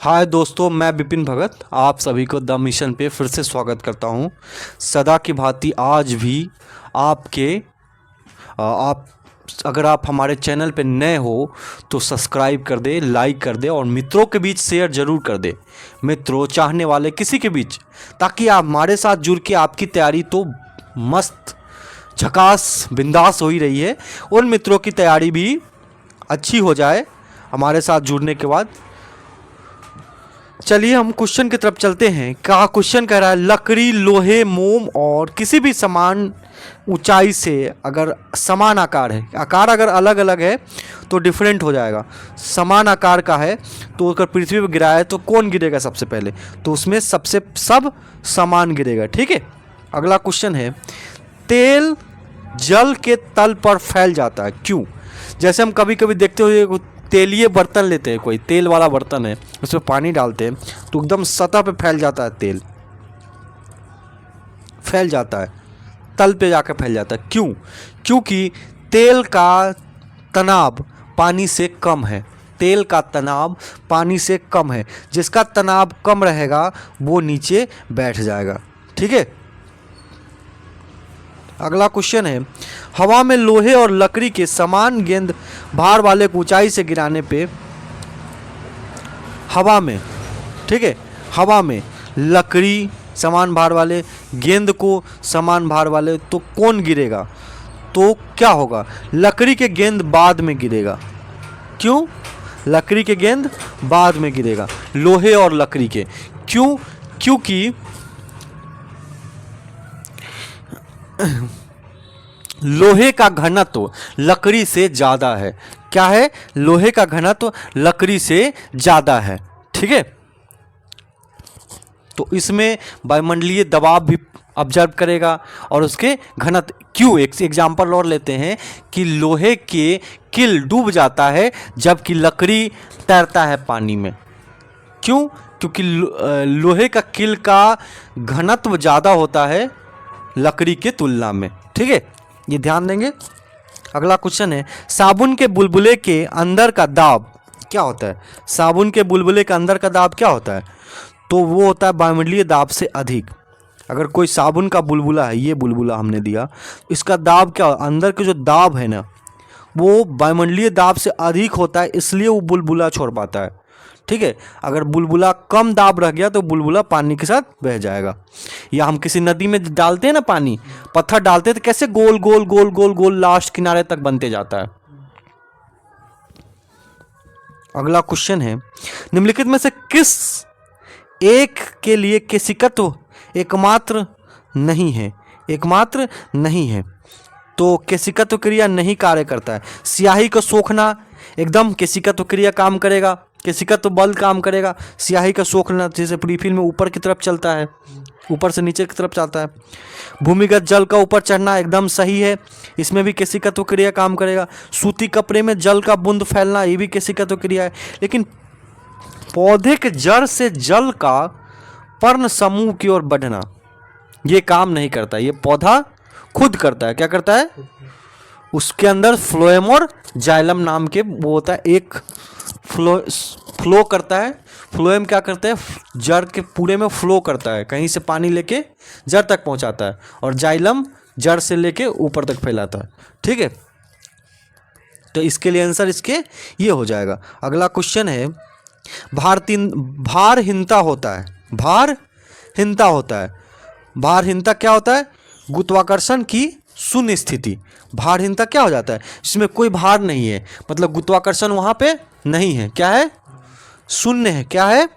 हाय दोस्तों, मैं विपिन भगत आप सभी को द मिशन पे फिर से स्वागत करता हूँ। सदा की भांति आज भी आपके आप अगर आप हमारे चैनल पे नए हो तो सब्सक्राइब कर दे, लाइक कर दे और मित्रों के बीच शेयर ज़रूर कर दे, मित्रों चाहने वाले किसी के बीच, ताकि आप हमारे साथ जुड़ के आपकी तैयारी तो मस्त झकास बिंदास हो ही रही है, उन मित्रों की तैयारी भी अच्छी हो जाए हमारे साथ जुड़ने के बाद। चलिए हम क्वेश्चन की तरफ चलते हैं। क्या क्वेश्चन कह रहा है, लकड़ी, लोहे, मोम और किसी भी समान ऊंचाई से अगर समान आकार है, आकार अगर अलग अलग है तो डिफरेंट हो जाएगा। समान आकार का है तो अगर पृथ्वी पर गिराया है तो कौन गिरेगा सबसे पहले, तो उसमें सब समान गिरेगा। ठीक है, अगला क्वेश्चन है, तेल जल के तल पर फैल जाता है क्यों? जैसे हम कभी कभी देखते हुए तेलीय बर्तन लेते हैं, कोई तेल वाला बर्तन है, उसमें पानी डालते हैं तो एकदम सतह पे फैल जाता है, तेल फैल जाता है, तल पे जाकर फैल जाता है। क्यों? क्योंकि तेल का तनाव पानी से कम है। तेल का तनाव पानी से कम है, जिसका तनाव कम रहेगा वो नीचे बैठ जाएगा। ठीक है, अगला क्वेश्चन है, हवा में लोहे और लकड़ी के समान गेंद भार वाले ऊंचाई से गिराने पे, हवा में, ठीक है, हवा में लकड़ी समान भार वाले, गेंद को समान भार वाले, तो कौन गिरेगा? तो क्या होगा, लकड़ी के गेंद बाद में गिरेगा। क्यों? लकड़ी के गेंद बाद में गिरेगा, लोहे और लकड़ी के। क्यों? क्योंकि लोहे का घनत्व लकड़ी से ज़्यादा है। क्या है? लोहे का घनत्व लकड़ी से ज़्यादा है। ठीक है, तो इसमें वायुमंडलीय दबाव भी ऑब्जर्व करेगा और उसके घनत्व। क्यों? एक एग्जाम्पल और लेते हैं कि लोहे के किल डूब जाता है जबकि लकड़ी तैरता है पानी में। क्यों? क्योंकि लोहे का किल का घनत्व ज़्यादा होता है लकड़ी के तुलना में। ठीक है, ये ध्यान देंगे। अगला क्वेश्चन है, साबुन के बुलबुले के अंदर का दाब क्या होता है? साबुन के बुलबुले के अंदर का दाब क्या होता है? तो वो होता है वायुमंडलीय दाब से अधिक। अगर कोई साबुन का बुलबुला है, ये बुलबुला हमने दिया, इसका दाब क्या, अंदर के जो दाब है ना, वो वायुमंडलीय दाब से अधिक होता है, इसलिए वो बुलबुला छोड़ पाता है। ठीक है, अगर बुलबुला कम दाब रह गया तो बुलबुला पानी के साथ बह जाएगा। या हम किसी नदी में डालते हैं ना पानी, पत्थर डालते हैं तो कैसे गोल गोल गोल गोल गोल लास्ट किनारे तक बनते जाता है। अगला क्वेश्चन है, निम्नलिखित में से किस एक के लिए केशिकत्व एकमात्र नहीं है? एकमात्र नहीं है, तो केशिकत्व क्रिया नहीं कार्य करता है। स्याही को सोखना एकदम केशिकत्व क्रिया काम करेगा, केशिकत्व बल काम करेगा। स्याही का सोखना जैसे रिफिल में ऊपर की तरफ चलता है, ऊपर से नीचे की तरफ चलता है। भूमिगत जल का ऊपर चढ़ना एकदम सही है, इसमें भी केशिकत्व क्रिया काम करेगा। सूती कपड़े में जल का बूंद फैलना, ये भी केशिकत्व क्रिया है। लेकिन पौधे के जड़ से जल का पर्ण समूह की ओर बढ़ना, ये काम नहीं करता, ये पौधा खुद करता है। क्या करता है? उसके अंदर फ्लोएम और जाइलम नाम के वो होता है, एक फ्लो करता है। फ्लोएम क्या करता है? जड़ के पूरे में फ्लो करता है, कहीं से पानी लेके जड़ तक पहुंचाता है, और जाइलम जड़ से लेके ऊपर तक फैलाता है। ठीक है, तो इसके लिए आंसर इसके ये हो जाएगा। अगला क्वेश्चन है, भारहीनता होता है, भारहीनता होता है। भारहीनता क्या होता है? गुरुत्वाकर्षण की शून्य स्थिति। भारहीनता क्या हो जाता है? इसमें कोई भार नहीं है, मतलब गुरुत्वाकर्षण वहां पे नहीं है। क्या है? शून्य है। क्या है?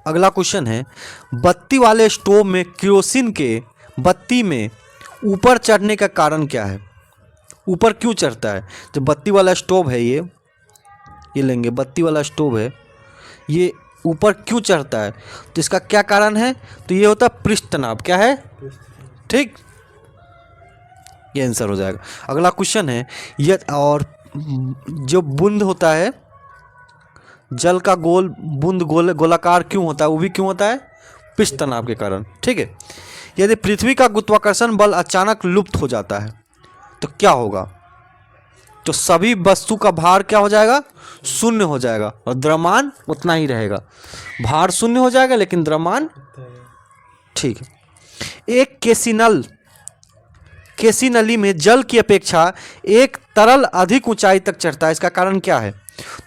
अगला क्वेश्चन है, बत्ती वाले स्टोव में केरोसिन के बत्ती में ऊपर चढ़ने का कारण क्या है? ऊपर क्यों चढ़ता है? जो बत्ती वाला स्टोव है, ये लेंगे, बत्ती वाला स्टोव है, ये ऊपर क्यों चढ़ता है? तो इसका क्या कारण है? तो ये होता है पृष्ठ तनाव। क्या है? ठीक, ये आंसर हो जाएगा। अगला क्वेश्चन है, ये और जो बूंद होता है, जल का बूंद गोलाकार क्यों होता है? वो भी क्यों होता है? पृष्ठ तनाव के कारण। ठीक है, यदि पृथ्वी का गुरुत्वाकर्षण बल अचानक लुप्त हो जाता है तो क्या होगा? तो सभी वस्तु का भार क्या हो जाएगा? शून्य हो जाएगा और द्रव्यमान उतना ही रहेगा। भार शून्य हो जाएगा लेकिन द्रव्यमान, ठीक है। एक केसी नली में जल की अपेक्षा एक तरल अधिक ऊंचाई तक चढ़ता है, इसका कारण क्या है?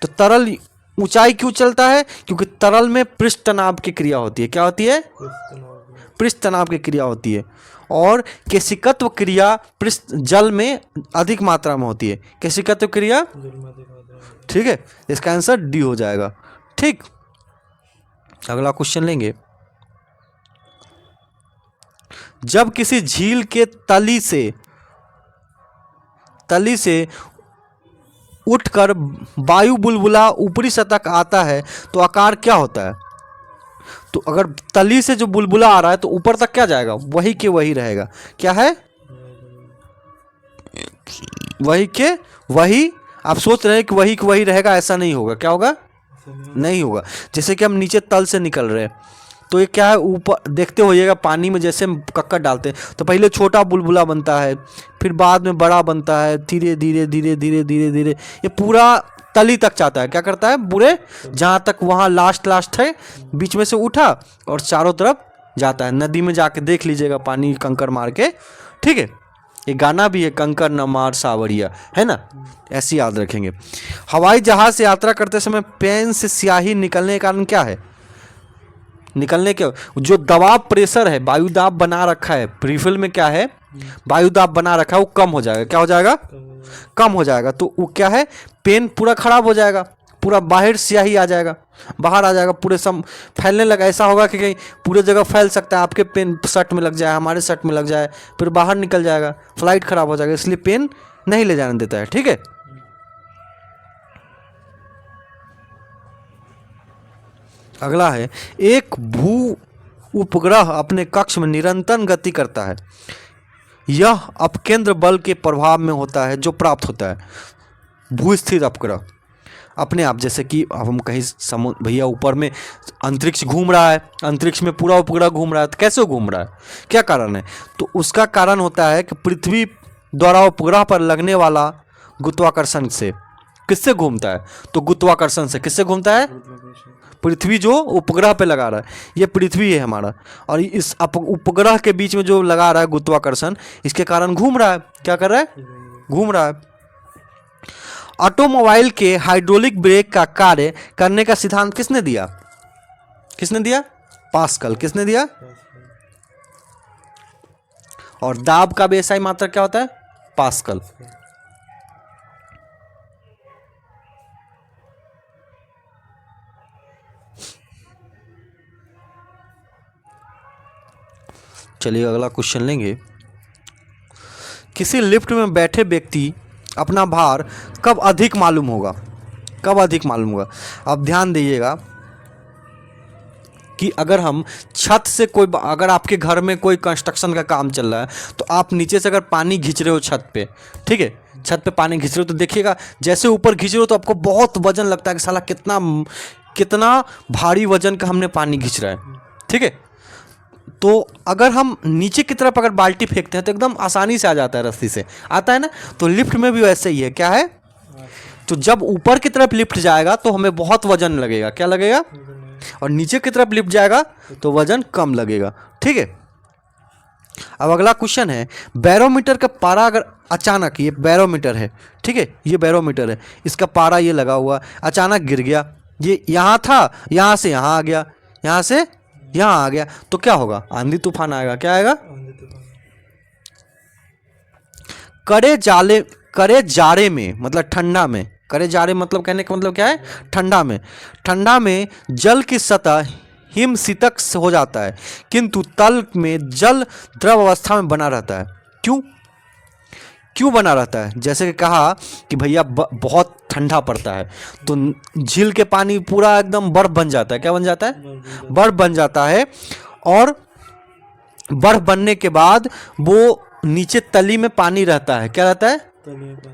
तो तरल ऊंचाई क्यों चलता है? क्योंकि तरल में पृष्ठ तनाव की क्रिया होती है। क्या होती है? पृष्ठ तनाव की क्रिया होती है। और केशिकत्व क्रिया पृष्ठ जल में अधिक मात्रा में होती है। केशिकत्व क्रिया, ठीक है, इसका आंसर डी हो जाएगा। ठीक, अगला क्वेश्चन लेंगे। जब किसी झील के तली से उठकर वायु बुलबुला ऊपरी सतह आता है तो आकार क्या होता है? तो अगर तली से जो बुलबुला आ रहा है तो ऊपर तक क्या जाएगा? वही के वही रहेगा। क्या है? वही के वही। आप सोच रहे हैं कि वही के वही रहेगा, ऐसा नहीं होगा। क्या होगा? नहीं होगा। जैसे कि हम नीचे तल से निकल रहे हैं तो ये क्या है, ऊपर देखते होइएगा पानी में जैसे हम कक्कर डालते हैं तो पहले छोटा बुलबुला बनता है, फिर बाद में बड़ा बनता है, धीरे धीरे धीरे धीरे धीरे धीरे ये पूरा तली तक जाता है। क्या करता है? बुरे जहाँ तक वहाँ लास्ट है, बीच में से उठा और चारों तरफ जाता है। नदी में जाके देख लीजिएगा पानी कंकर मार के, ठीक है। ये गाना भी है, कंकर न मार सावरिया, है ना, ऐसे याद रखेंगे। हवाई जहाज से यात्रा करते समय पेन से स्याही निकलने के कारण क्या है? निकलने के जो दबाव प्रेशर है, वायु दाब बना रखा है रिफिल में, क्या है? वायु दाब बना रखा है, वो कम हो जाएगा। क्या हो जाएगा? कम हो जाएगा। तो वो क्या है? पेन पूरा खराब हो जाएगा, पूरा बाहर स्याही आ जाएगा, बाहर आ जाएगा, पूरे सब फैलने लगा। ऐसा होगा कि कहीं पूरे जगह फैल सकता है, आपके पेन शर्ट में लग जाए, हमारे शर्ट में लग जाए, फिर बाहर निकल जाएगा, फ्लाइट खराब हो जाएगा। इसलिए पेन नहीं ले जाने देता है, ठीक है। अगला है, एक भू उपग्रह अपने कक्ष में निरंतर गति करता है। यह अपकेंद्र बल के प्रभाव में होता है जो प्राप्त होता है भूस्थिर उपग्रह अपने आप। जैसे कि अब हम कहीं समुद्र, भैया ऊपर में अंतरिक्ष घूम रहा है, अंतरिक्ष में पूरा उपग्रह घूम रहा है, तो कैसे घूम रहा है? क्या कारण है? तो उसका कारण होता है कि पृथ्वी द्वारा उपग्रह पर लगने वाला गुरुत्वाकर्षण से। किससे घूमता है? तो गुरुत्वाकर्षण से। किससे घूमता है? पृथ्वी जो उपग्रह पे लगा रहा है, ये पृथ्वी है हमारा, और इस उपग्रह के बीच में जो लगा रहा है गुरुत्वाकर्षण, इसके कारण घूम रहा है। क्या कर रहा है? घूम रहा है। ऑटोमोबाइल के हाइड्रोलिक ब्रेक का कार्य करने का सिद्धांत किसने दिया? किसने दिया? पास्कल। किसने दिया? और दाब का भी एसआई मात्रक क्या होता है? पास्कल। चलिए अगला क्वेश्चन लेंगे। किसी लिफ्ट में बैठे व्यक्ति अपना भार कब अधिक मालूम होगा? कब अधिक मालूम होगा? अब ध्यान दीजिएगा कि अगर हम छत से कोई, अगर आपके घर में कोई कंस्ट्रक्शन का काम चल रहा है तो आप नीचे से अगर पानी खींच रहे हो छत पे, ठीक है, छत पे पानी खींच रहे हो तो देखिएगा जैसे ऊपर खींच रहे हो तो आपको बहुत वजन लगता है कि साला कितना भारी वजन का हमने पानी खींच रहा है, ठीक है। तो अगर हम नीचे की तरफ अगर बाल्टी फेंकते हैं तो एकदम आसानी से आ जाता है, रस्सी से आता है ना। तो लिफ्ट में भी वैसे ही है। क्या है? तो जब ऊपर की तरफ लिफ्ट जाएगा तो हमें बहुत वजन लगेगा। क्या लगेगा? और नीचे की तरफ लिफ्ट जाएगा तो वजन कम लगेगा, ठीक है। अब अगला क्वेश्चन है, बैरोमीटर का पारा अगर अचानक, ये बैरोमीटर है, ठीक है, ये बैरोमीटर है, इसका पारा ये लगा हुआ, अचानक गिर गया, ये यहाँ था, यहाँ से यहाँ आ गया, यहाँ से यहाँ आ गया, तो क्या होगा? आंधी तूफान आएगा। क्या आएगा? करे जाड़े में, मतलब ठंडा में, करे जाड़े मतलब कहने का मतलब क्या है? ठंडा में। ठंडा में जल की सतह हिमशीतक हो जाता है किंतु तल में जल द्रव अवस्था में बना रहता है। क्यों बना रहता है? जैसे कि कहा कि भैया बहुत ठंडा पड़ता है तो झील के पानी पूरा एकदम बर्फ बन जाता है। क्या बन जाता है? बर्फ बन जाता है। और बर्फ बनने के बाद वो नीचे तली में पानी रहता है। क्या रहता है?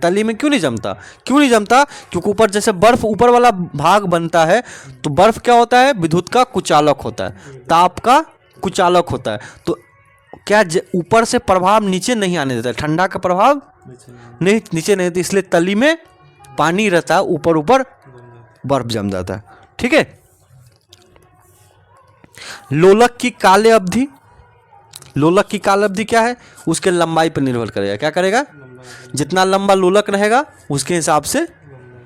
तली में। क्यों नहीं जमता? क्योंकि ऊपर जैसे बर्फ ऊपर वाला भाग बनता है तो बर्फ क्या होता है? विद्युत का कुचालक होता है, ताप का कुचालक होता है। तो क्या ऊपर से प्रभाव नीचे नहीं आने देता, ठंडा का प्रभाव नहीं नीचे नहीं देता, इसलिए तली में पानी रहता है, ऊपर ऊपर बर्फ जम जाता है। ठीक है। लोलक की काल अवधि, लोलक की काल अवधि क्या है, उसके लंबाई पर निर्भर करेगा। क्या करेगा, जितना लंबा लोलक रहेगा उसके हिसाब से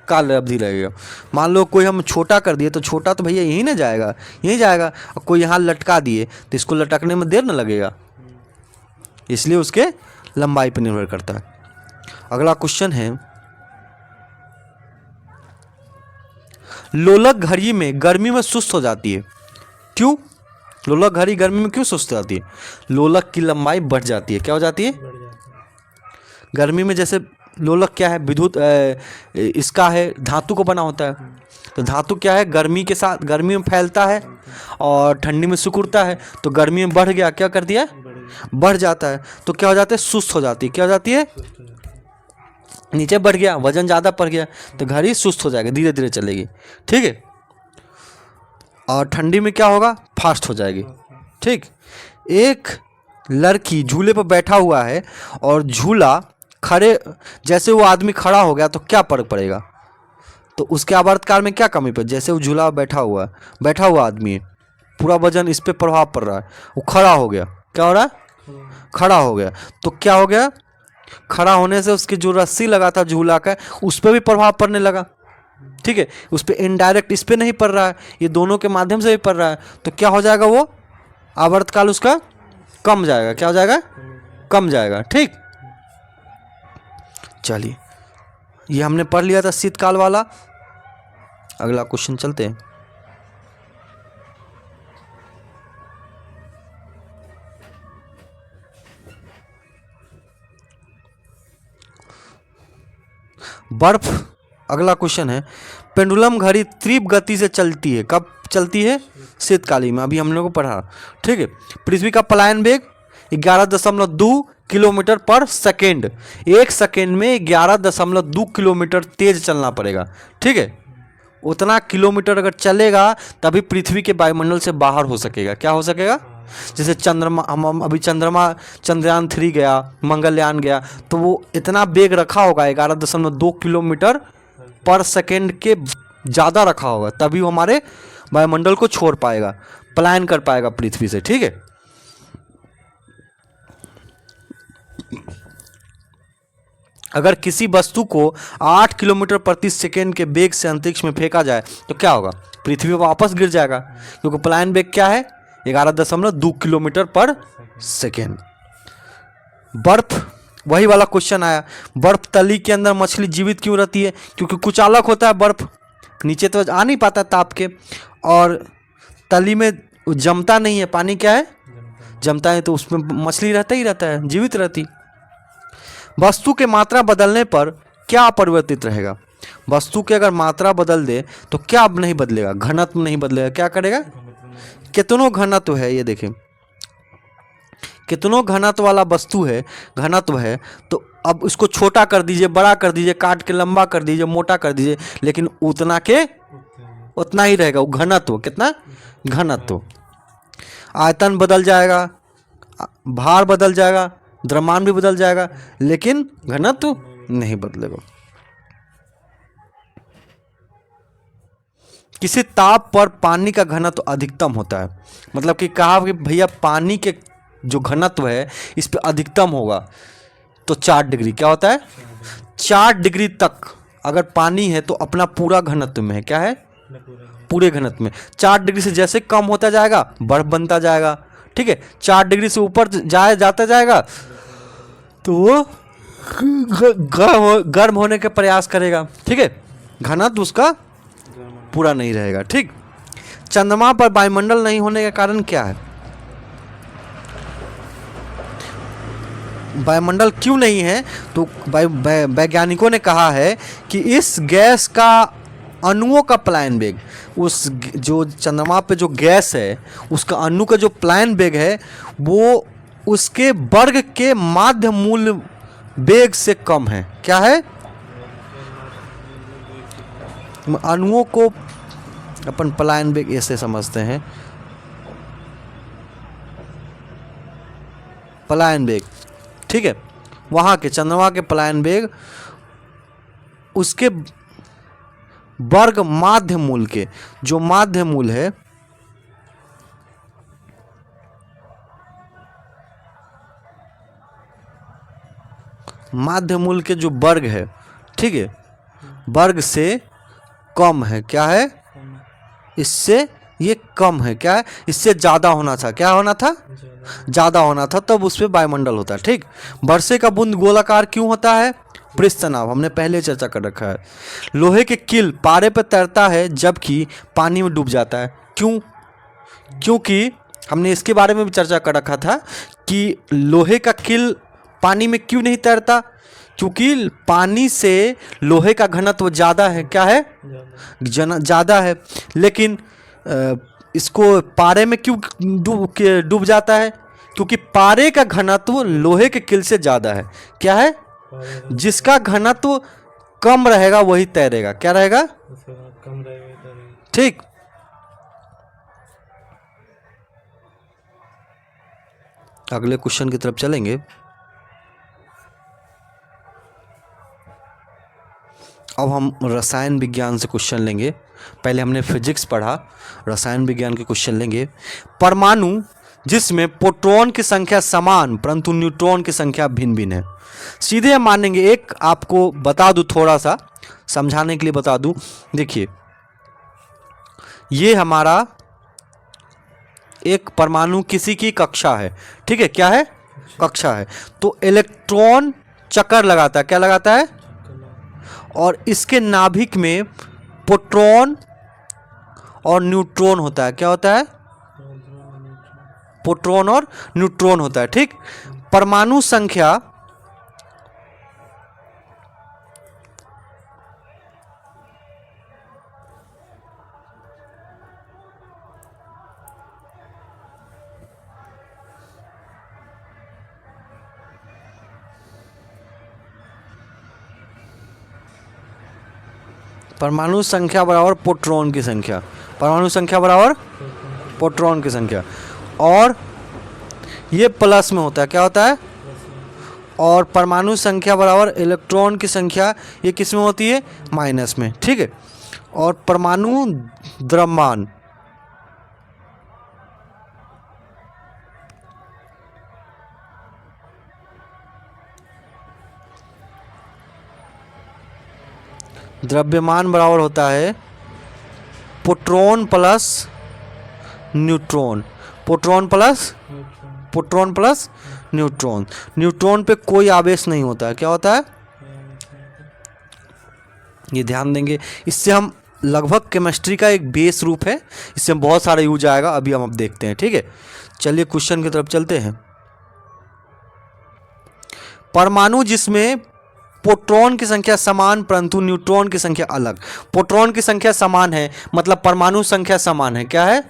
काल अवधि रहेगा। मान लो कोई हम छोटा कर दिए तो छोटा तो भैया यहीं ना जाएगा, यहीं जाएगा, और कोई यहाँ लटका दिए तो इसको लटकने में देर ना लगेगा, इसलिए उसके लंबाई पर निर्भर करता है। अगला क्वेश्चन है, लोलक घड़ी में गर्मी में सुस्त हो जाती है, क्यों? लोलक घड़ी गर्मी में क्यों सुस्त हो जाती है? लोलक की लंबाई बढ़ जाती है। क्या हो जाती है? गर्मी में जैसे लोलक क्या है, विद्युत इसका है, धातु को बना होता है, तो धातु क्या है, गर्मी के साथ गर्मी में फैलता है और ठंडी में सिकुड़ता है, तो गर्मी में बढ़ गया, क्या कर दिया, बढ़ जाता है, तो क्या हो जाता है, सुस्त हो जाती है। क्या हो जाती है, नीचे बढ़ गया, वजन ज़्यादा पड़ गया, तो घड़ी सुस्त हो जाएगी, धीरे धीरे चलेगी। ठीक है। और ठंडी में क्या होगा, फास्ट हो जाएगी। ठीक। एक लड़की झूले पर बैठा हुआ है और झूला खड़े, जैसे वो आदमी खड़ा हो गया तो क्या फर्क पड़ेगा, तो उसके आवर्तकाल में क्या कमी पड़े, जैसे वो झूला बैठा हुआ आदमी है, पूरा वजन इस पे प्रभाव पड़ रहा है, वो खड़ा हो गया, क्या हो रहा है, खड़ा हो गया, तो क्या हो गया, खड़ा होने से उसकी जो रस्सी लगा था झूला का उस पर भी प्रभाव पड़ने लगा। ठीक है। उस पर इनडायरेक्ट, इस पर नहीं पड़ रहा है, ये दोनों के माध्यम से भी पड़ रहा है, तो क्या हो जाएगा, वो आवर्तकाल उसका कम जाएगा। क्या हो जाएगा, कम जाएगा। ठीक। चलिए, ये हमने पढ़ लिया था शीतकाल वाला। अगला क्वेश्चन चलते हैं। बर्फ, अगला क्वेश्चन है, पेंडुलम घड़ी तीव्र गति से चलती है, कब चलती है, शीतकालीन में, अभी हम लोगों को पढ़ा। ठीक है। पृथ्वी का पलायन वेग 11.2 किलोमीटर पर सेकेंड, एक सेकेंड में 11.2 किलोमीटर तेज चलना पड़ेगा। ठीक है। उतना किलोमीटर अगर चलेगा तभी पृथ्वी के वायुमंडल से बाहर हो सकेगा। क्या हो सकेगा, जैसे चंद्रमा, हम अभी चंद्रयान 3 गया, मंगलयान गया, तो वो इतना वेग रखा होगा 11.2 किलोमीटर पर सेकेंड के ज़्यादा रखा होगा, तभी वो हमारे वायुमंडल को छोड़ पाएगा, पलायन कर पाएगा पृथ्वी से। ठीक है। अगर किसी वस्तु को 8 किलोमीटर प्रति सेकेंड के वेग से अंतरिक्ष में फेंका जाए तो क्या होगा, पृथ्वी पर वापस गिर जाएगा, क्योंकि पलायन वेग क्या है, 11.2 किलोमीटर पर सेकेंड। बर्फ, वही वाला क्वेश्चन आया, बर्फ तली के अंदर मछली जीवित क्यों रहती है, क्योंकि कुचालक होता है, बर्फ नीचे तो आ नहीं पाता ताप के, और तली में जमता नहीं है, पानी क्या है, जमता है, तो उसमें मछली रहता ही रहता है, जीवित रहती। वस्तु के मात्रा बदलने पर क्या अपरिवर्तित रहेगा, वस्तु की अगर मात्रा बदल दे तो क्या अब नहीं बदलेगा, घनत्व नहीं बदलेगा, क्या करेगा, कितनों घनत्व है, ये देखें कितनों घनत्व वाला वस्तु है, घनत्व है, तो अब इसको छोटा कर दीजिए, बड़ा कर दीजिए, काट के लंबा कर दीजिए, मोटा कर दीजिए, लेकिन उतना के उतना ही रहेगा वो घनत्व। कितना, घनत्व। आयतन बदल जाएगा, भार बदल जाएगा, द्रव्यमान भी बदल जाएगा, लेकिन घनत्व नहीं बदलेगा। किसी ताप पर पानी का घनत्व अधिकतम होता है, मतलब कि कहा कि भैया पानी के जो घनत्व है इस पे अधिकतम होगा, तो 4 डिग्री, क्या होता है, 4 डिग्री तक अगर पानी है तो अपना पूरा घनत्व में है, क्या है, पूरे घनत्व में। 4 डिग्री से जैसे कम होता जाएगा बर्फ बनता जाएगा। ठीक है। 4 डिग्री से ऊपर जाता जाएगा तो वो गर्म होने के प्रयास करेगा। ठीक है। घनत्व उसका पूरा नहीं रहेगा। ठीक। चंद्रमा पर वायुमंडल नहीं होने का कारण क्या है, वायुमंडल क्यों नहीं है, तो वैज्ञानिकों ने कहा है कि इस गैस का अणुओं का पलायन वेग, उस जो चंद्रमा पे जो गैस है उसका अणु का जो पलायन वेग है वो उसके वर्ग के माध्य मूल वेग से कम है। क्या है, अणुओं को अपन पलायन वेग ऐसे समझते हैं, पलायन वेग, ठीक है, वहाँ के चंद्रमा के पलायन वेग उसके वर्ग माध्य मूल के, जो माध्य मूल है माध्य मूल के जो वर्ग है, ठीक है, वर्ग से कम है। क्या है? इससे ये कम है। क्या है? इससे ज़्यादा होना था। क्या होना था? ज़्यादा होना था, तब उस पर वायुमंडल होता है। ठीक, वर्षे का बूंद गोलाकार क्यों होता है? पृष्ठ तनाव, हमने पहले चर्चा कर रखा है। लोहे के किल पारे पर तैरता है जबकि पानी में डूब जाता है। क्यों? क्योंकि हमने इसके बारे में भी चर्चा कर रखा था कि लोहे का किल पानी में क्यों नहीं तैरता? क्योंकि पानी से लोहे का घनत्व ज़्यादा है। क्या है? ज़्यादा है। लेकिन इसको पारे में क्यों डूब जाता है? क्योंकि पारे का घनत्व लोहे के किल से ज़्यादा है। क्या है? जिसका घनत्व कम रहेगा वही तैरेगा। क्या रहेगा? कम रहेगा। ठीक, अगले क्वेश्चन की तरफ चलेंगे। अब हम रसायन विज्ञान से क्वेश्चन लेंगे। पहले हमने फिजिक्स पढ़ा, रसायन विज्ञान के क्वेश्चन लेंगे। परमाणु जिसमें प्रोटॉन की संख्या समान परंतु न्यूट्रॉन की संख्या भिन्न भिन्न है। सीधे हम मानेंगे। एक आपको बता दूं, थोड़ा सा समझाने के लिए बता दूं। देखिए, ये हमारा एक परमाणु किसी की कक्षा है। ठीक है, क्या है? कक्षा है। तो इलेक्ट्रॉन चक्कर लगाता है। क्या लगाता है? और इसके नाभिक में प्रोटॉन और न्यूट्रॉन होता है। क्या होता है? प्रोटॉन और न्यूट्रॉन होता है। ठीक, परमाणु संख्या परमाणु संख्या बराबर प्रोटॉन की संख्या। परमाणु संख्या बराबर प्रोटॉन की संख्या, और ये प्लस में होता है। क्या होता है? और परमाणु संख्या बराबर इलेक्ट्रॉन की संख्या, ये किस में होती है? माइनस में। ठीक है, और परमाणु द्रव्यमान द्रव्यमान बराबर होता है proton plus neutron. Proton plus neutron. Neutron पे कोई आवेश नहीं होता है। क्या होता है? ये ध्यान देंगे। इससे हम लगभग केमिस्ट्री का एक बेस रूप है, इससे हम बहुत सारा यूज आएगा। अभी हम अब देखते हैं। ठीक है, चलिए क्वेश्चन की तरफ चलते हैं। परमाणु जिसमें प्रोटॉन की संख्या समान परंतु न्यूट्रॉन की संख्या अलग। प्रोटॉन की संख्या समान है मतलब परमाणु संख्या समान है। क्या है?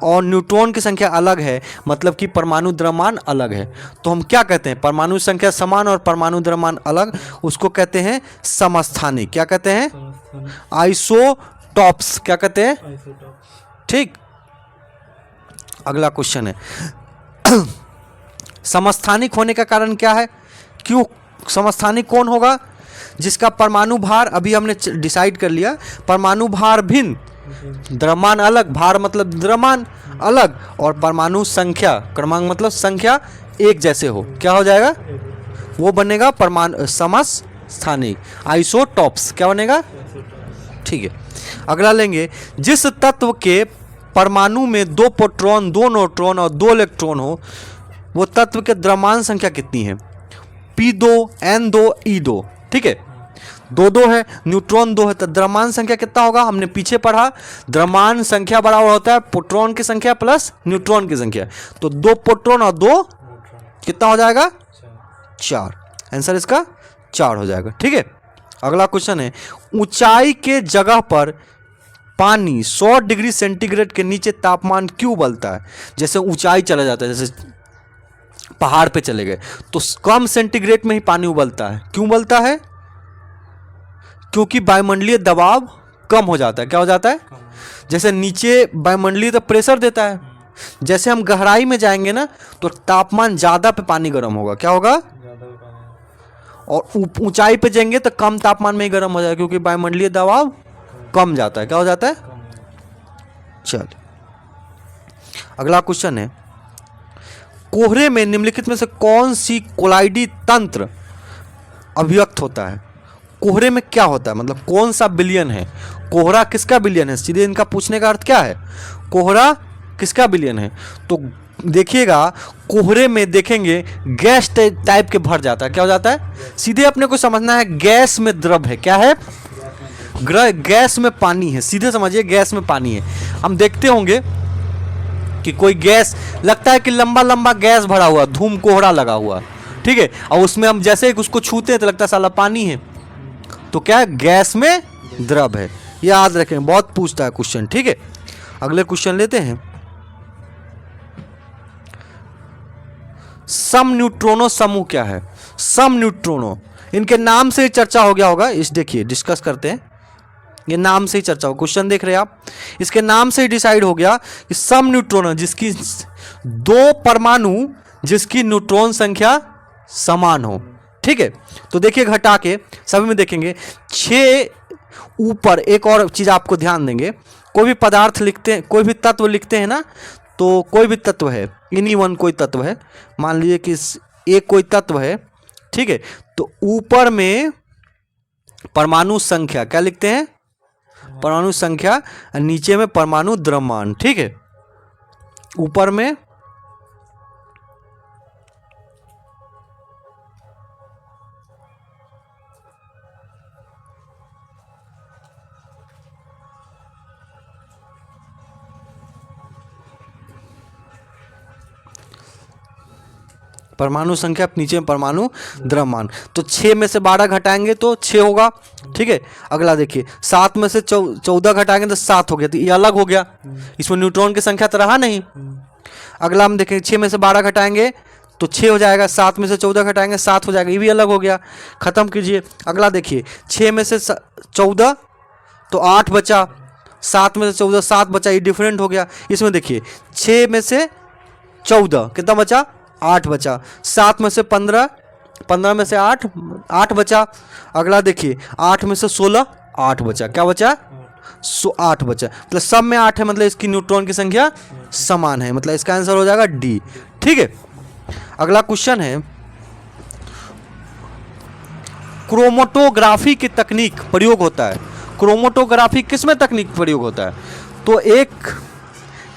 और न्यूट्रॉन की संख्या अलग है मतलब कि परमाणु द्रव्यमान अलग है। तो हम क्या कहते हैं? परमाणु संख्या समान और परमाणु द्रव्यमान अलग, उसको कहते हैं समस्थानिक। क्या कहते हैं? आइसोटॉप्स। क्या कहते हैं? ठीक, अगला क्वेश्चन है समस्थानिक होने का कारण क्या है? क्यों समस्थानिक कौन होगा? जिसका परमाणु भार, अभी हमने डिसाइड कर लिया, परमाणु भार भिन्न, द्रव्यमान अलग, भार मतलब द्रव्यमान अलग, और परमाणु संख्या, क्रमांक मतलब संख्या एक जैसे हो। क्या हो जाएगा? वो बनेगा परमाणु समस्थानिक, आइसोटॉप्स। क्या बनेगा? ठीक है, अगला लेंगे। जिस तत्व के परमाणु में 2 प्रोटॉन 2 न्यूट्रॉन और 2 इलेक्ट्रॉन हो, वो तत्व के द्रव्यमान संख्या कितनी है? P2 N2 E2। ठीक है, 2 है, न्यूट्रॉन 2 है, तो द्रव्यमान संख्या कितना होगा? हमने पीछे पढ़ा, द्रव्यमान संख्या बराबर होता है प्रोटॉन की संख्या प्लस न्यूट्रॉन की संख्या। तो 2 प्रोटॉन और 2 कितना हो जाएगा? 4। आंसर इसका 4 हो जाएगा। ठीक है, अगला क्वेश्चन है। ऊंचाई के जगह पर पानी 100 डिग्री सेंटीग्रेड के नीचे तापमान क्यों उबलता है? जैसे ऊंचाई चला जाता है, जैसे पहाड़ पे चले गए तो कम सेंटीग्रेड में ही पानी उबलता है। क्यों उबलता है? क्योंकि वायुमंडलीय दबाव कम हो जाता है। क्या हो जाता है? जैसे नीचे वायुमंडलीय तो प्रेशर देता है, जैसे हम गहराई में जाएंगे ना तो तापमान ज़्यादा पे पानी गर्म होगा, क्या होगा, ज़्यादा भी पानी और ऊंचाई पे जाएंगे तो कम तापमान में ही गर्म हो जाएगा क्योंकि वायुमंडलीय दबाव कम जाता है, क्या हो जाता है। कम है। चल अगला क्वेश्चन है, कोहरे में निम्नलिखित में से कौन सी कोलाइडी तंत्र अभिव्यक्त होता है। कोहरे में क्या होता है, मतलब कौन सा विलयन है, कोहरा किसका विलयन है, सीधे इनका पूछने का अर्थ क्या है, कोहरा किसका विलयन है। तो देखिएगा कोहरे में देखेंगे गैस टाइप के भर जाता है, क्या हो जाता है, सीधे अपने को समझना है गैस में द्रव है, क्या है, गैस में पानी है, सीधे समझिए गैस में पानी है। हम देखते होंगे कि कोई गैस लगता है कि लंबा लंबा गैस भरा हुआ, धूम कोहरा लगा हुआ, ठीक है, और उसमें हम जैसे ही उसको छूते हैं तो लगता है साला पानी है, तो क्या है, गैस में द्रव है। याद रखें, बहुत पूछता है क्वेश्चन, ठीक है। अगले क्वेश्चन लेते हैं, सम न्यूट्रोनो समूह क्या है। सम न्यूट्रोनो, इनके नाम से ही चर्चा हो गया होगा, इस देखिए डिस्कस करते हैं, ये नाम से ही चर्चा हो, क्वेश्चन देख रहे हैं आप, इसके नाम से ही डिसाइड हो गया कि सम न्यूट्रोनो जिसकी दो परमाणु जिसकी न्यूट्रॉन संख्या समान हो, ठीक है। तो देखिए घटा के सभी में देखेंगे 6 ऊपर। एक और चीज आपको ध्यान देंगे, कोई भी पदार्थ लिखते हैं, कोई भी तत्व लिखते हैं ना, तो कोई भी तत्व है, एनी वन कोई तत्व है, मान लीजिए कि एक कोई तत्व है, ठीक है, तो ऊपर में परमाणु संख्या क्या लिखते हैं, परमाणु संख्या, और नीचे में परमाणु द्रव्यमान, ठीक है। ऊपर में परमाणु संख्या, नीचे में परमाणु द्रव्यमान। तो 6 में से 12 घटाएंगे तो 6 होगा, ठीक है। अगला देखिए 7 में से 14 घटाएंगे तो 7 हो गया, तो ये अलग हो गया, इसमें न्यूट्रॉन की संख्या तो रहा नहीं। अगला हम देखेंगे 6 में से 12 घटाएंगे तो 6 हो जाएगा, 7 में से 14 घटाएंगे 7 हो जाएगा, ये भी अलग हो गया, खत्म कीजिए। अगला देखिए 6 में से 14 तो 8 बचा, 7 में से 14 7 बचा, ये डिफरेंट हो गया। इसमें देखिए 6 में से 14 कितना बचा, 8 बचा, 7 में से 15, 15 में से 8, 8 बचा। अगला देखिए 8 में से 16, 8 बचा, क्या बचा, 8 बचा, मतलब सब में 8 है, मतलब इसकी न्यूट्रॉन की संख्या समान है, मतलब इसका आंसर हो जाएगा डी, ठीक है। अगला क्वेश्चन है, क्रोमेटोग्राफी की तकनीक प्रयोग होता है। क्रोमेटोग्राफी किस में तकनीक प्रयोग होता है, तो एक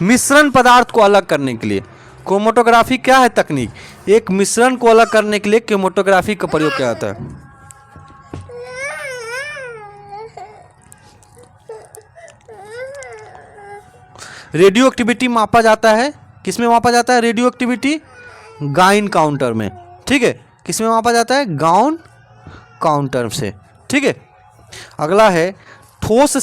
मिश्रण पदार्थ को अलग करने के लिए। क्रोमेटोग्राफी क्या है तकनीक, एक मिश्रण को अलग करने के लिए क्रोमेटोग्राफी का प्रयोग किया जाता है। रेडियो एक्टिविटी मापा जाता है, किसमें मापा जाता है, रेडियो एक्टिविटी गाइन काउंटर में, ठीक है, किसमें मापा जाता है, गाउन काउंटर से, ठीक है। अगला है, ठोस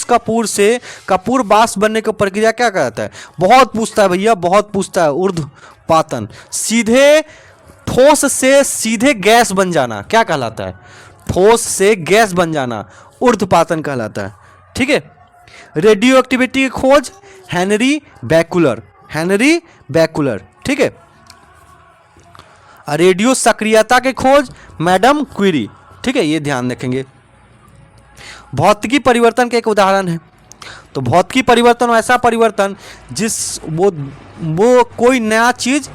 कपूर से कपूर बाष्प बनने की प्रक्रिया क्या कहलाता है। बहुत पूछता है भैया, बहुत पूछता है, ऊर्ध्वपातन। सीधे ठोस से सीधे गैस बन जाना क्या कहलाता है, ठोस से गैस बन जाना ऊर्ध्वपातन कहलाता है, ठीक है। रेडियो एक्टिविटी की खोज हेनरी बैकुलर, ठीक है। रेडियो सक्रियता की खोज मैडम क्यूरी, ठीक है, ये ध्यान रखेंगे। भौतिकी परिवर्तन का एक उदाहरण है, तो भौतिकी परिवर्तन ऐसा परिवर्तन जिस वो कोई नया चीज,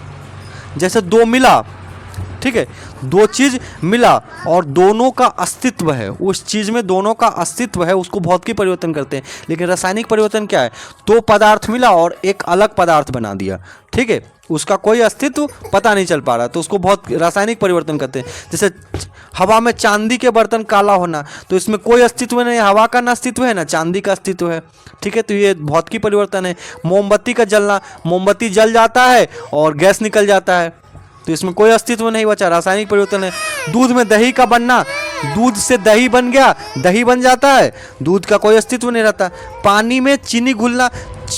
जैसे दो मिला, ठीक है, दो चीज मिला और दोनों का अस्तित्व है, उस चीज में दोनों का अस्तित्व है, उसको भौतिकी परिवर्तन करते हैं। लेकिन रासायनिक परिवर्तन क्या है, दो पदार्थ मिला और एक अलग पदार्थ बना दिया, ठीक है, उसका कोई अस्तित्व पता नहीं चल पा रहा, तो उसको बहुत रासायनिक परिवर्तन करते हैं। जैसे हवा में चांदी के बर्तन काला होना, तो इसमें कोई अस्तित्व नहीं, हवा का ना अस्तित्व है ना चांदी का अस्तित्व है, ठीक है, तो ये भौतिकी परिवर्तन है। मोमबत्ती का जलना, मोमबत्ती जल जाता है और गैस निकल जाता है, तो इसमें कोई अस्तित्व नहीं बचा, रासायनिक परिवर्तन है। दूध में दही का बनना, दूध से दही बन गया, दही बन जाता है, दूध का कोई अस्तित्व नहीं रहता। पानी में चीनी घुलना,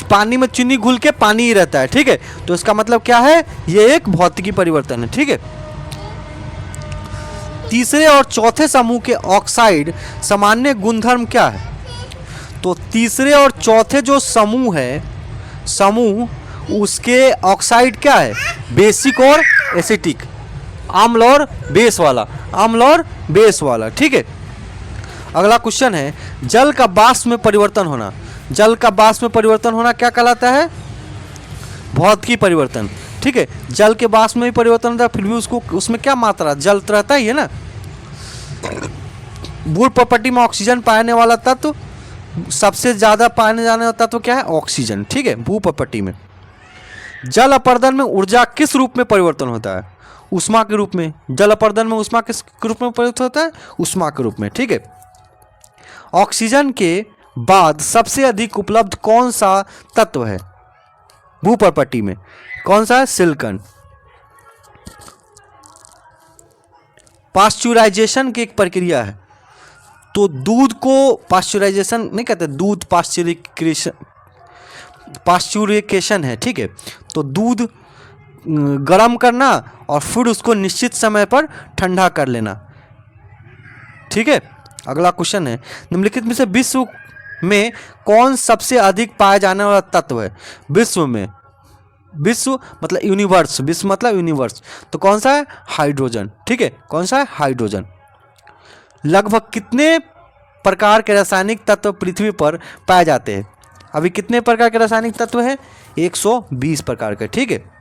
पानी में चीनी घुल के पानी ही रहता है, ठीक है, तो इसका मतलब क्या है, ये एक भौतिकी परिवर्तन है, ठीक है। तीसरे और चौथे समूह के ऑक्साइड सामान्य गुणधर्म क्या है, तो तीसरे और चौथे जो समूह है समूह उसके ऑक्साइड क्या है, बेसिक और एसिटिक, अम्ल और बेस वाला, अम्ल और बेस वाला। ठीक है, अगला क्वेश्चन है जल का वाष्प में परिवर्तन होना। जल का वाष्प में परिवर्तन होना क्या कहलाता है, भौतिकी परिवर्तन। ठीक है, जल के वाष्प में भी परिवर्तन होता है, फिर भी उसको उसमें क्या मात्रा जल रहता ही है ना। बूढ़ प्रॉपर्टी में ऑक्सीजन पाने वाला तत्व, सबसे ज्यादा पाने जाने वाला तत्व क्या है, ऑक्सीजन। ठीक है, भू प्रॉपर्टी में। जल अपर्दन में ऊर्जा किस रूप में परिवर्तन होता है, ऊष्मा के रूप में। जल अपर्दन में ऊष्मा किस रूप में परिवर्तन होता है, ऊष्मा के रूप में। ठीक है, ऑक्सीजन के बाद सबसे अधिक उपलब्ध कौन सा तत्व है भू प्रॉपर्टी में, कौन सा है, सिलिकॉन। पास्चुराइजेशन की एक प्रक्रिया है, तो दूध को पास्चुराइजेशन नहीं कहते, दूध पास्चुरिकेशन है। ठीक है, तो दूध गर्म करना और फिर उसको निश्चित समय पर ठंडा कर लेना। ठीक है, अगला क्वेश्चन है निम्नलिखित में से विश्व में कौन सबसे अधिक पाया जाने वाला तत्व है। विश्व में, विश्व मतलब यूनिवर्स, विश्व मतलब यूनिवर्स, तो कौन सा है, हाइड्रोजन। ठीक है, कौन सा है, हाइड्रोजन। लगभग कितने प्रकार के रासायनिक तत्व पृथ्वी पर पाए जाते हैं। अभी कितने प्रकार के रासायनिक तत्व हैं, 120 प्रकार के। ठीक है,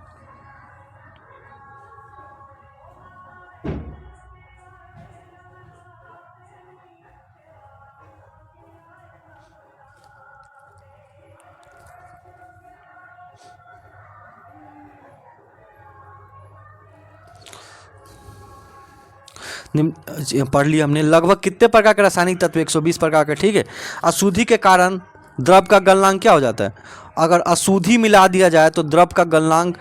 पढ़ लिया हमने। लगभग कितने प्रकार के रासायनिक तत्व, 120 प्रकार के। ठीक है, अशुद्धि के कारण द्रव का गलनांक क्या हो जाता है, अगर अशुद्धि मिला दिया जाए तो द्रव का गलनांक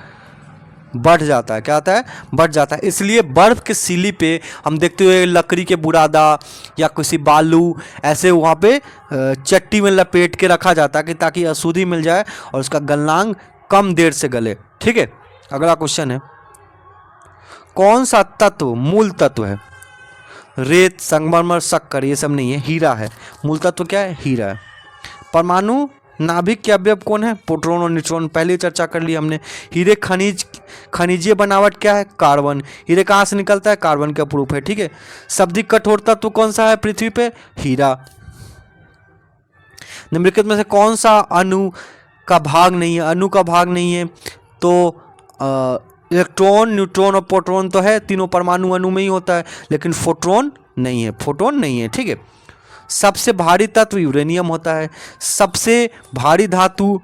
बढ़ जाता है। क्या आता है, बढ़ जाता है। इसलिए बर्फ के सीली पे हम देखते हुए लकड़ी के बुरादा या किसी बालू ऐसे वहाँ पे चट्टी में लपेट के रखा जाता है कि ताकि अशुद्धि मिल जाए और उसका गलनांक कम देर से गले। ठीक है, अगला क्वेश्चन है कौन सा तत्व मूल तत्व है। रेत, संगमरमर, शक्कर, ये सब नहीं है, हीरा है। मूल तत्व क्या है, हीरा है। परमाणु नाभिक के अवयव कौन है, प्रोटॉन और न्यूट्रॉन, पहले चर्चा कर ली हमने। हीरे खनिजीय बनावट क्या है, कार्बन। हीरे कहाँ से निकलता है, कार्बन का प्रूफ है। ठीक है, शाब्दिक कठोर तत्व कौन सा है पृथ्वी पे, हीरा। निम्नलिखित में से कौन सा अणु का भाग नहीं है, अणु का भाग नहीं है तो इलेक्ट्रॉन, न्यूट्रॉन और प्रोटॉन तो है, तीनों परमाणु अणु में ही होता है, लेकिन फोटोन नहीं है, फोटोन नहीं है। ठीक है, सबसे भारी तत्व यूरेनियम होता है। सबसे भारी धातु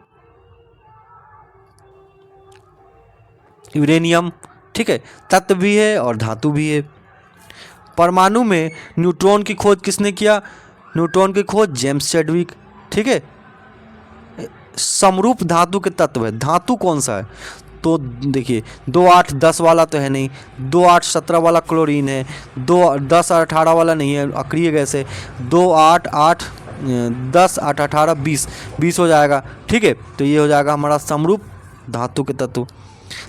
यूरेनियम। ठीक है, तत्व भी है और धातु भी है। परमाणु में न्यूट्रॉन की खोज किसने किया, न्यूट्रॉन की खोज जेम्स चैडविक। ठीक है, समरूप धातु के तत्व है, धातु कौन सा है, तो देखिए 2, 8, 10 वाला तो है नहीं, 2, 8, 17 वाला क्लोरीन है, 2, 10, 18 वाला नहीं है, अक्रिय गैस है। 2, 8, 8, 10, 8, 18, 20 हो जाएगा। ठीक है, तो ये हो जाएगा हमारा समरूप धातु के तत्व।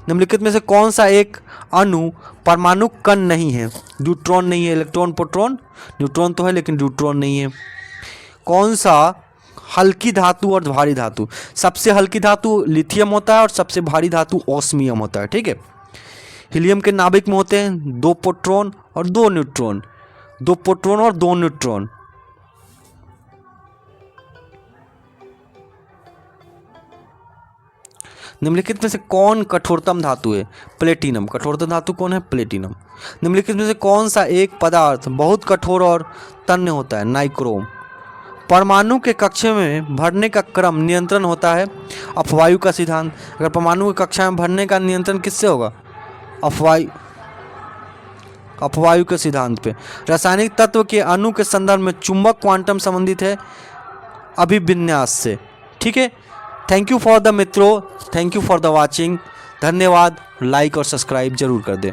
निम्नलिखित में से कौन सा एक अणु परमाणु कण नहीं है, न्यूट्रॉन नहीं है, इलेक्ट्रॉन, प्रोटॉन, न्यूट्रॉन तो है लेकिन न्यूट्रॉन नहीं है। कौन सा हल्की धातु और भारी धातु, सबसे हल्की धातु लिथियम होता है और सबसे भारी धातु ऑस्मियम होता है। ठीक है, हीलियम के नाभिक में होते हैं 2 प्रोटॉन और 2 न्यूट्रॉन, 2 प्रोटॉन और 2 न्यूट्रॉन। निम्नलिखित में से कौन कठोरतम धातु है, प्लेटिनम। कठोरतम धातु कौन है, प्लेटिनम। निम्नलिखित में से कौन सा एक पदार्थ बहुत कठोर और तन्य होता है, नाइक्रोम। परमाणु के कक्षा में भरने का क्रम नियंत्रण होता है अपवायु का सिद्धांत। अगर परमाणु की कक्षा में भरने का नियंत्रण किससे होगा, अपवायु के सिद्धांत पे। रासायनिक तत्व के अणु के संदर्भ में चुंबक क्वांटम संबंधित है अभिविन्यास से। ठीक है, थैंक यू फॉर द मित्रों, thank you for the watching. धन्यवाद, लाइक और सब्सक्राइब जरूर कर दें।